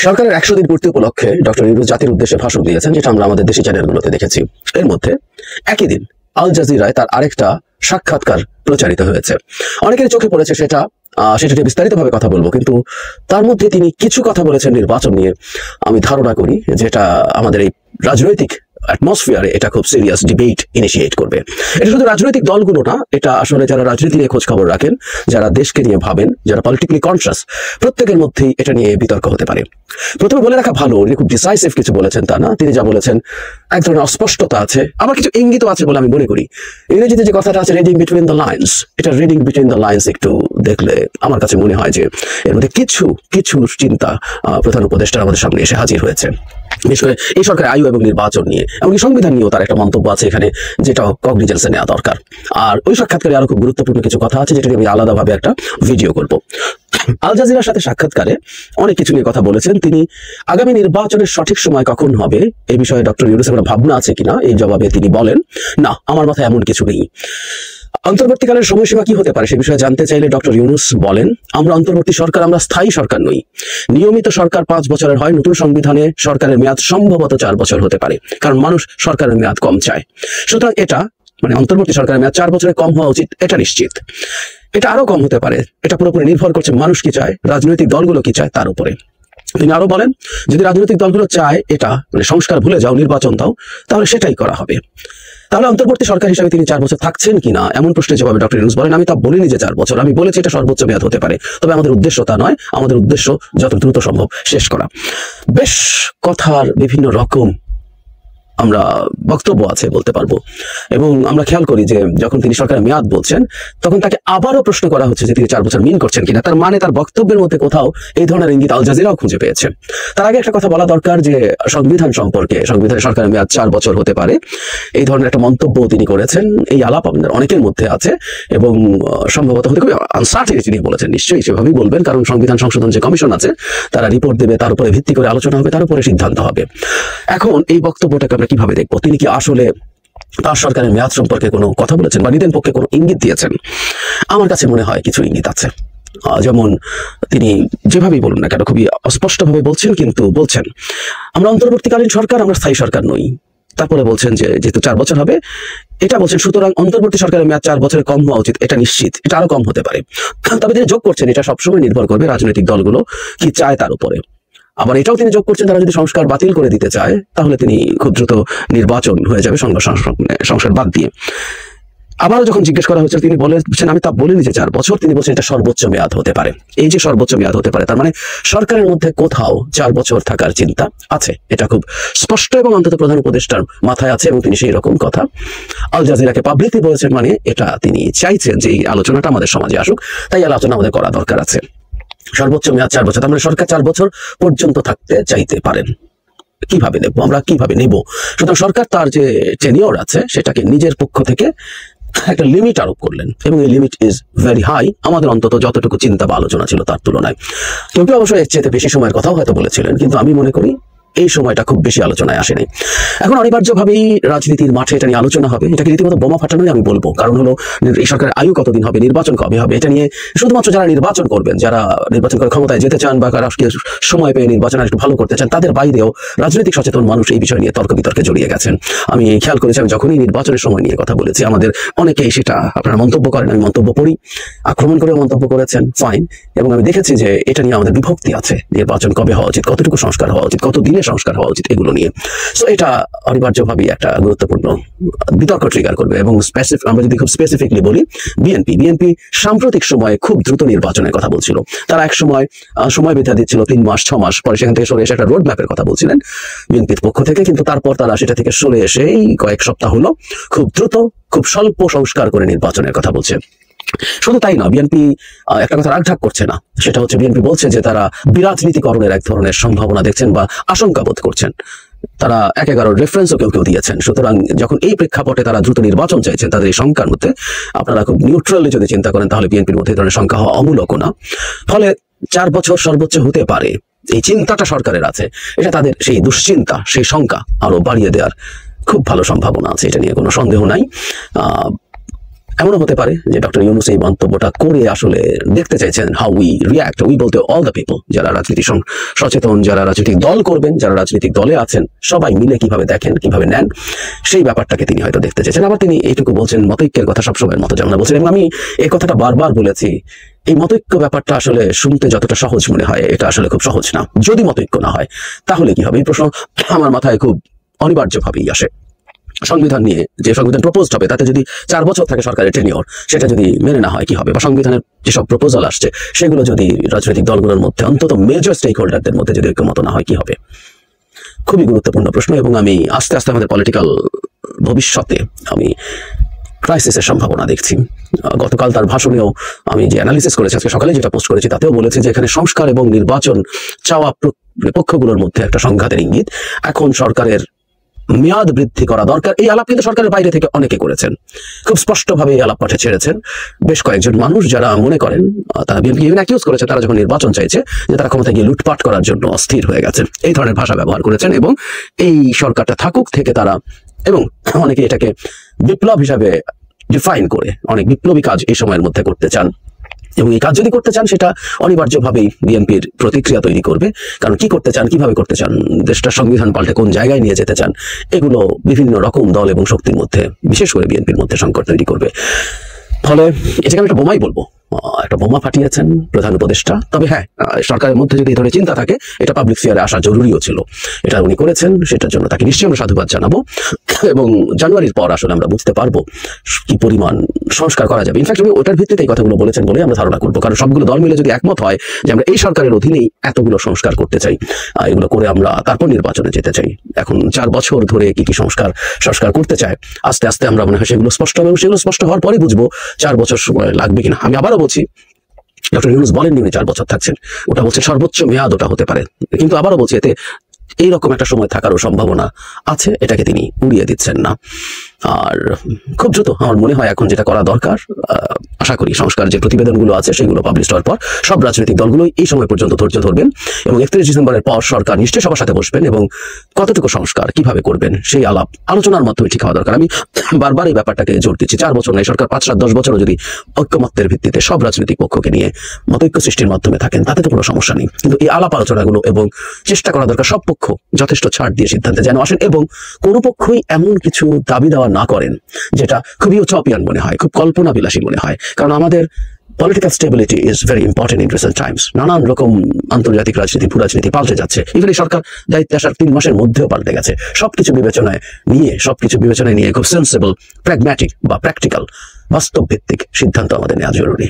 সরকারের 100 দিন পূর্তি উপলক্ষে ডক্টর ইউনূস জাতির উদ্দেশ্যে ভাষণ দিয়েছেন, যেটা আমরা আমাদের দেশি চ্যানেলগুলোতে দেখেছি। এর মধ্যে একই দিন আল জাজিরায় তার আরেকটা সাক্ষাৎকার প্রচারিত হয়েছে। অনেকের চোখে পড়েছে সেটা নিয়ে বিস্তারিতভাবে কথা বলবো, কিন্তু তার মধ্যে তিনি কিছু কথা বলেছেন নির্বাচন নিয়ে। আমি ধারণা করি যেটা আমাদের এই রাজনৈতিক অ্যাটমসফিয়ারে এটা খুব সিরিয়াস ডিবেট ইনিশিয়েট করবে। এটা শুধু রাজনৈতিক দলগুলো না, এটা আসলে যারা রাজনীতি নিয়ে খোঁজ খবর রাখেন, যারা দেশকে নিয়ে ভাবেন, যারা পলিটিক্যালি কনসিয়াস, প্রত্যেকের মধ্যেই এটা নিয়ে বিতর্ক হতে পারে। প্রথমে বলে রাখা ভালো, উনি খুব ডিসাইসিভ কিছু বলেছেন তা না। তিনি যা বলেছেন এক ধরনের অস্পষ্টতা আছে, আবার কিছু ইঙ্গিত আছে বলে আমি মনে করি। ইংরেজিতে যে কথাটা আছে রিডিং বিটুইন দ্য লাইন্স, এটা রিডিং বিটুইন দ্য লাইন্স একটু দেখলে আমার কাছে মনে হয় যে এর মধ্যে কিছু চিন্তা প্রধান উপদেষ্টা আমাদের সামনে এসে হাজির হয়েছে। বিশেষ করে এই সরকারের আয়ু এবং নির্বাচন নিয়ে, এমনকি সংবিধান নিয়েও তার একটা মন্তব্য আছে এখানে, যেটা কগনিজেন্সে নেওয়া দরকার। আর ওই সাক্ষাৎকারে আরো খুব গুরুত্বপূর্ণ কিছু কথা আছে, যেটা আমি আলাদাভাবে একটা ভিডিও করব। আল জাজিরার সাথে সাক্ষাৎকারে অনেক কিছু নিয়ে কথা বলেছেন তিনি। আগামী নির্বাচনের সঠিক সময় কখন হবে এই বিষয়ে ডক্টর ইউনূসের কোনো ভাবনা আছে কিনা, এই জবাবে তিনি বলেন, না, আমার মাথায় এমন কিছু নেই। অন্তর্বর্তীকালের সময়সীমা কি হতে পারে সে বিষয়ে জানতে চাইলে ডক্টর ইউনূস বলেন, আমরা অন্তর্বর্তী সরকার, আমরা স্থায়ী সরকার নই। নিয়মিত সরকার 5 বছরের হয়, নতুন সংবিধানে সরকারের মেয়াদ সম্ভবত 4 বছর হতে পারে, কারণ মানুষ সরকারের মেয়াদ কম চায়। সুতরাং এটা অন্তর্বর্তী সরকারের মেয়াদ 4 বছরে কম হওয়া উচিত, এটা নিশ্চিত। এটা আরো কম হতে পারে, এটা পুরোপুরি নির্ভর করছে মানুষ কি চায়, রাজনৈতিক দলগুলো কি চায় তার উপরে। তিনি আরো বলেন, যদি রাজনৈতিক দলগুলো চায় এটা সংস্কার ভুলে যাও, নির্বাচন দাও, তাহলে সেটাই করা হবে। তাহলে অন্তর্বর্তী সরকার হিসেবে তিনি 4 বছর থাকছেন কিনা, এমন প্রশ্নের জবাবে ডক্টর ইউনূস বলেন, আমি তা বলিনি যে 4 বছর, আমি বলেছি এটা সর্বোচ্চ মেয়াদ হতে পারে, তবে আমাদের উদ্দেশ্য তা নয়, আমাদের উদ্দেশ্য যত দ্রুত সম্ভব শেষ করা। বেশ কথার বিভিন্ন রকম আমরা বক্তব্য আছে বলতে পারবো, এবং আমরা খেয়াল করি যে যখন তিনি সরকারের মেয়াদ বলছেন, তখন তাকে আবারও প্রশ্ন করা হচ্ছে যে তিনি 4 বছর মিন করছেন কিনা। তার মানে তার বক্তব্যের মধ্যে কোথাও এই ধরনের ইঙ্গিত আল জাজিরাও খুঁজে পেয়েছে। তার আগে একটা কথা বলা দরকার যে সংবিধান সম্পর্কে, সংবিধানে সরকারের মেয়াদ 4 বছর হতে পারে, এই ধরনের একটা মন্তব্য তিনি করেছেন। এই আলাপ আমাদের অনেকের মধ্যে আছে, এবং সম্ভবত হতে খুবই আনসার্টেনিটি তিনি বলেছেন। নিশ্চয়ই সেভাবেই বলবেন, কারণ সংবিধান সংশোধন যে কমিশন আছে তারা রিপোর্ট দেবে, তার উপরে ভিত্তি করে আলোচনা হবে, তার উপরে সিদ্ধান্ত হবে। এখন এই বক্তব্যটাকে আমরা কিভাবে দেখবো? তিনি কি আসলে তার সরকারের মেয়াদ সম্পর্কে কোনো কথা বলেছেন বা নিদেন পক্ষে কোনো ইঙ্গিত দিয়েছেন? আমার কাছে মনে হয় কিছু ইঙ্গিত আছে। যেমন তিনি যেভাবেই বলুন না কেন, খুবই অস্পষ্টভাবে বলছেন, কিন্তু বলছেন আমরা অন্তর্বর্তীকালীন সরকার, আমরা স্থায়ী সরকার নই। তারপরে বলছেন যে যেহেতু 4 বছর হবে, এটা বলছেন, সুতরাং অন্তর্বর্তী সরকারের মেয়াদ 4 বছরে কম হওয়া উচিত, এটা নিশ্চিত, এটা আরো কম হতে পারে। তবে তিনি যোগ করছেন এটা সবসময় নির্ভর করবে রাজনৈতিক দলগুলো কি চায় তার উপরে। আবার এটাও তিনি যোগ করছেন, তারা যদি সংস্কার বাতিল করে দিতে চায়, তাহলে তিনি খুব দ্রুত নির্বাচন হয়ে যাবে সংস্কার বাদ দিয়ে। আবারও যখন জিজ্ঞেস করা হচ্ছে, তিনি বলেছেন, আমি তা বলিনি যে 4 বছর, তিনি বলছেন এটা সর্বোচ্চ মেয়াদ হতে পারে। এই যে সর্বোচ্চ মেয়াদ হতে পারে, তার মানে সরকারের মধ্যে কোথাও 4 বছর থাকার চিন্তা আছে। এটা খুব স্পষ্ট এবং অন্তত প্রধান উপদেষ্টার মাথায় আছে, এবং তিনি সেই রকম কথা আল জাজিরাকে পাবলিকলি বলেছেন। মানে এটা তিনি চাইছেন যে এই আলোচনাটা আমাদের সমাজে আসুক, তাই আলোচনা আমাদের করা দরকার আছে। সর্বোচ্চ মেয়াদ 4 বছর, তার মানে সরকার 4 বছর পর্যন্ত থাকতে চাইতে পারেন। কিভাবে দেখবো আমরা, কিভাবে নেব? সুতরাং সরকার তার যে টেনিওর আছে সেটাকে নিজের পক্ষ থেকে একটা লিমিট আরোপ করলেন, এবং এই লিমিট ইজ ভেরি হাই, আমাদের অন্তত যতটুকু চিন্তা বা আলোচনা ছিল তার তুলনায়। কেউ কেউ অবশ্যই এর চেয়ে বেশি সময়ের কথাও হয়তো বলেছিলেন, কিন্তু আমি মনে করি এই সময়টা খুব বেশি আলোচনায় আসেনি। এখন অনিবার্যভাবেই রাজনীতির মাঠে এটা নিয়ে আলোচনা হবে। এটাকে রীতিমতো বোমা ফাটানোই আমি বলবো, কারণ হলো এই সরকারের আয়ু কতদিন হবে, নির্বাচন কবে হবে, এটা নিয়ে শুধুমাত্র যারা নির্বাচন করবেন, যারা নির্বাচন করে ক্ষমতায় যেতে চান বা রাষ্ট্রীয় সময় পেয়ে নির্বাচন একটু ভালো করতে চান, তাদের বাইরেও রাজনৈতিক সচেতন মানুষ এই বিষয় নিয়ে তর্ক বিতর্কে জড়িয়ে গেছেন। আমি খেয়াল করেছি, আমি যখনই নির্বাচনের সময় নিয়ে কথা বলেছি, আমাদের অনেকেই সেটা আপনারা মন্তব্য করেন, আমি মন্তব্য পড়ি, আক্রমণ করে মন্তব্য করেছেন, ফাইন। এবং আমি দেখেছি যে এটা নিয়ে আমাদের বিভক্তি আছে, নির্বাচন কবে হওয়া উচিত, কতটুকু সংস্কার হওয়া উচিত, কত দিনে সংস্কার হওয়া উচিত, এগুলো নিয়ে। সো এটা অনিবার্যভাবেই একটা গুরুত্বপূর্ণ বিতর্ক ট্রিগার করবে। এবং আমরা যদি খুব স্পেসিফিকলি বলি, বিএনপি সাম্প্রতিক সময়ে খুব দ্রুত নির্বাচনের কথা বলছিল। তারা এক সময় বেঁধে দিচ্ছিল 3 মাস 6 মাস, পরে সেখান থেকে সরে এসে একটা রোড ম্যাপের কথা বলছিলেন বিএনপির পক্ষ থেকে, কিন্তু তারপর তারা সেটা থেকে সরে এসে এই কয়েক সপ্তাহ হলো খুব দ্রুত, খুব স্বল্প সংস্কার করে নির্বাচনের কথা বলছে। শুধু তাই না, বিএনপি একটা কথা রাগঢাক করছে না, সেটা হচ্ছে বিএনপি বলছে যে তারা বিরাজনীতিকরণের এক ধরনের সম্ভাবনা দেখছেন বা আশঙ্কা বোধ করছেন। তারা 1-11 রেফারেন্সও কেউ দিয়েছেন। সুতরাং যখন এই প্রেক্ষাপটে তারা দ্রুত নির্বাচন চাইছেন, তাদের এই শঙ্কার মধ্যে আপনারা খুব নিউট্রালি যদি চিন্তা করেন, তাহলে বিএনপির মধ্যে এই ধরনের শঙ্কা হওয়া অমূলক না। ফলে 4 বছর সর্বোচ্চ হতে পারে, এই চিন্তাটা সরকারের আছে, এটা তাদের সেই দুশ্চিন্তা, সেই শঙ্কা আরো বাড়িয়ে দেওয়ার খুব ভালো সম্ভাবনা আছে, এটা নিয়ে কোনো সন্দেহ নাই। এমনও হতে পারে যে ডক্টর ইউনূস এই মন্তব্যটা করে আসলে দেখতে চাইছেন হাউ উই রিয়াক্ট, উই বলতে অল দ্য পিপল, যারা রাজনীতি সচেতন, যারা রাজনৈতিক দল করবেন, যারা রাজনৈতিক দলে আছেন, সবাই মিলে কিভাবে দেখেন, কিভাবে নেন, সেই ব্যাপারটাকে তিনি হয়তো দেখতে চাইছেন। আবার তিনি এইটুকু বলছেন মতৈক্যের কথা সবসময়ের মতো যেমন বলছেন, এবং আমি এই কথাটা বারবার বলেছি, এই মতৈক্য ব্যাপারটা আসলে শুনতে যতটা সহজ মনে হয়, এটা আসলে খুব সহজ না। যদি মতৈক্য না হয় তাহলে কি হবে, এই প্রশ্ন আমার মাথায় খুব অনিবার্যভাবেই আসে। সংবিধান নিয়ে যে সংবিধান প্রপোজড হবে তাতে যদি 4 বছর থাকে সরকারের টেনিওর, সেটা যদি মেনে না হয় কি হবে, বা সংবিধানের যেসব প্রপোজাল আসছে সেগুলো যদি রাজনৈতিক দলগুলোর মধ্যে অন্তত মেজর স্টেক হোল্ডারদের মধ্যে যদি ঐক্যমত না হয় কি হবে। খুবই গুরুত্বপূর্ণ প্রশ্ন, এবং আমি আস্তে আস্তে আমাদের পলিটিক্যাল ভবিষ্যতে আমি ক্রাইসিসের সম্ভাবনা দেখছি। গতকাল তার ভাষণেও আমি যে অ্যানালিসিস করেছি, আজকে সকালে যেটা পোস্ট করেছি, তাতেও বলেছি যে এখানে সংস্কার এবং নির্বাচন চাওয়া পক্ষগুলোর মধ্যে একটা সংঘাতের ইঙ্গিত। এখন সরকারের মেয়াদ বৃদ্ধি করা দরকার, এই আলাপ কিন্তু সরকারের বাইরে থেকে অনেকে করেছেন, খুব স্পষ্টভাবে এই আলাপ পাঠে ছেড়েছেন বেশ কয়েকজন মানুষ, যারা মনে করেন, তারা বিএনপি ইভেন অ্যাকিউজ করেছে তারা যখন নির্বাচন চাইছে যে তারা ক্ষমতায় গিয়ে লুটপাট করার জন্য অস্থির হয়ে গেছে, এই ধরনের ভাষা ব্যবহার করেছেন। এবং এই সরকারটা থাকুক থেকে তারা, এবং অনেকে এটাকে বিপ্লব হিসাবে ডিফাইন করে অনেক বিপ্লবী কাজ এই সময়ের মধ্যে করতে চান, এবং এই কাজ যদি করতে চান সেটা অনিবার্যভাবেই বিএনপির প্রতিক্রিয়া তৈরি করবে। কারণ কি করতে চান, কিভাবে করতে চান, দেশটার সংবিধান পাল্টে কোন জায়গায় নিয়ে যেতে চান, এগুলো বিভিন্ন রকম দল এবং শক্তির মধ্যে, বিশেষ করে বিএনপির মধ্যে সংকট তৈরি করবে। ফলে এটাকে আমি একটা বোমাই বলবো, একটা বোমা ফাটিয়েছেন প্রধান উপদেষ্টা। তবে হ্যাঁ, সরকারের মধ্যে যদি এই ধরনের চিন্তা থাকে, এটা পাবলিক স্ফিয়ারে আসা জরুরিও ছিল, এটা উনি করেছেন, সেটার জন্য তাকে নিশ্চয়ই আমরা সাধুবাদ জানাবো। এবং জানুয়ারির পর আসলে আমরা বুঝতে পারবো কি পরিমাণ সংস্কার করা যাবে। ইনফ্যাক্ট উনি ওটার ভিত্তিতে এই কথাগুলো বলেছেন বলে আমরা ধারণা করবো, কারণ সবগুলো দল মিলে যদি একমত হয় যে আমরা এই সরকারের অধীনেই এতগুলো সংস্কার করতে চাই, এগুলো করে আমরা তারপর নির্বাচনে যেতে চাই, এখন 4 বছর ধরে কি কি সংস্কার করতে চায়, আস্তে আস্তে আমরা মনে হয় সেগুলো স্পষ্ট হবে, এবং সেগুলো স্পষ্ট হওয়ার পরে বুঝবো 4 বছর সময় লাগবে কিনা। আমি আবারও বলছি, ডক্টর ইউনূস বলেননি উনি 4 বছর থাকছেন, ওটা বলছে সর্বোচ্চ মেয়াদ ওটা হতে পারে, কিন্তু আবারও বলছি এতে এইরকম একটা সময় থাকারও সম্ভাবনা আছে, এটাকে তিনি উড়িয়ে দিচ্ছেন না। আর খুব দ্রুত আমার মনে হয় এখন যেটা করা দরকার, আশা করি সংস্কার যে প্রতিবেদনগুলো আছে সেগুলো পাবলিশ হওয়ার পর সব রাজনৈতিক দলগুলোই এই সময় পর্যন্ত ধৈর্য ধরবেন, এবং 31 ডিসেম্বরের পর সরকার নিশ্চয়ই সবার সাথে বসবেন, এবং কতটুকু সংস্কার কিভাবে করবেন সেই আলাপ আলোচনার মাধ্যমে ঠিক হওয়া দরকার। আমি বারবার এই ব্যাপারটাকে জোর দিচ্ছি, 4 বছর নয়, সরকার 5, 7, 10 বছরও যদি ঐক্যমত্যের ভিত্তিতে সব রাজনৈতিক পক্ষকে নিয়ে মতৈক্য সৃষ্টির মাধ্যমে থাকেন, তাতে তো কোনো সমস্যা নেই, কিন্তু এই আলাপ আলোচনাগুলো এবং চেষ্টা করা দরকার সব পক্ষ যথেষ্ট ছাড় দিয়ে সিদ্ধান্তে যেন আসেন, এবং কোনো পক্ষই এমন কিছু দাবি দেওয়া না করেন যেটা খুবই উটোপিয়ান মনে হয়, খুব কল্পনাবিলাসী মনে হয়। কারণ আমাদের political stability is very important in recent Times. নানান রকম আন্তর্জাতিক রাজনীতি, ভূ রাজনীতি পাল্টে যাচ্ছে, ইভেন এই সরকার দায়িত্বে আসার 3 মাসের মধ্যেও পাল্টে গেছে। সবকিছু বিবেচনায় নিয়ে খুব সেন্সেবল, প্র্যাগম্যাটিক বা প্র্যাকটিক্যাল, বাস্তব ভিত্তিক সিদ্ধান্ত আমাদের নেওয়া জরুরি।